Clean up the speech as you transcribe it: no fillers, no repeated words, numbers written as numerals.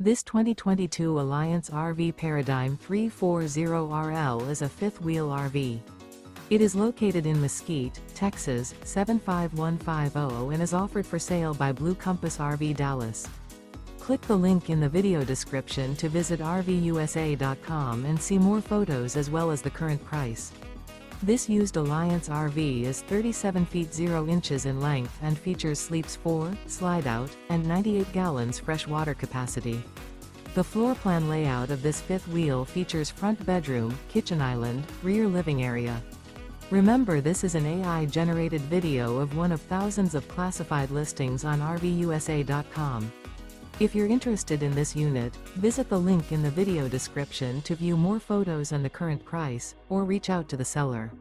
This 2022 Alliance RV Paradigm 340RL is a fifth-wheel RV. It is located in Mesquite, Texas, 75150 and is offered for sale by Blue Compass RV Dallas. Click the link in the video description to visit RVUSA.com and see more photos as well as the current price. This used Alliance RV is 37 feet 0 inches in length and features sleeps 4, Slideout, and 98 gallons fresh water capacity. The floor plan layout of this fifth wheel features front bedroom, kitchen island, rear living area. Remember, this is an AI-generated video of one of thousands of classified listings on RVUSA.com. If you're interested in this unit, visit the link in the video description to view more photos and the current price, or reach out to the seller.